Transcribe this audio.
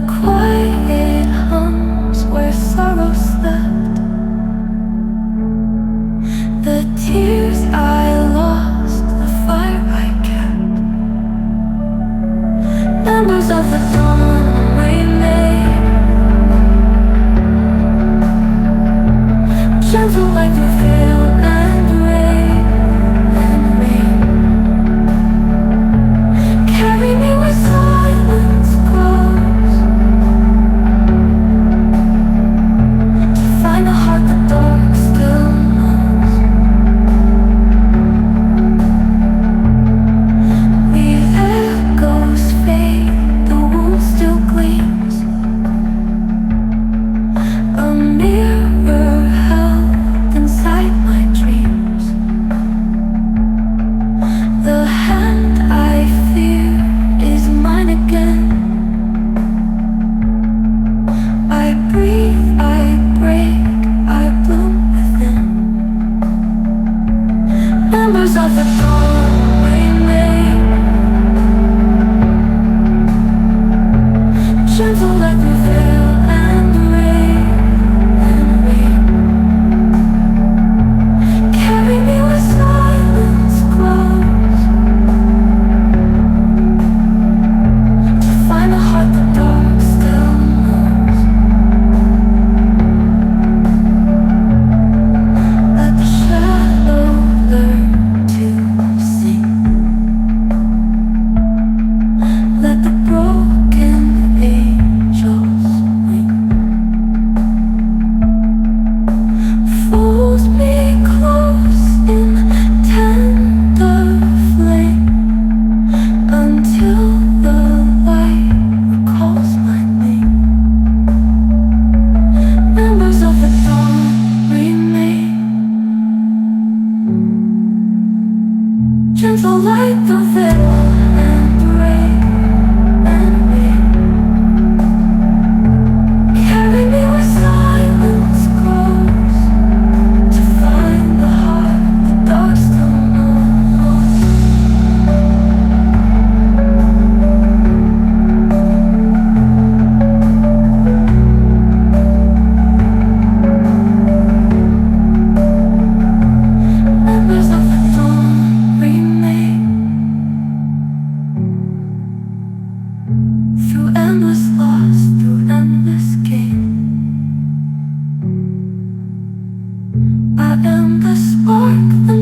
quiet hums where sorrow slept. The tears I lost, the fire I kept. Embers of the dawn remain, gentle like the veil and rain, carry me where silence grows, to find a heart the dark still knows. The echoes fade, the wound still gleams, a mirror held inside my dreams. The hand I fear is mine again. I breathe, I break, I bloom within. Embers of the dawn remain, gentle like the veil and rain, carry me where silence grows, to find a heart the dark still knows. Let the shadow learn to sing. Let the broken angels ring. Folds me close in tender flame, until the light recalls my name. Members of the dawn remain, gentle like the veil and rain, carry me where silence grows, to find the heart the dark still knows. Members of the dawn remain, through endless loss, through endless gain. I am the spark, the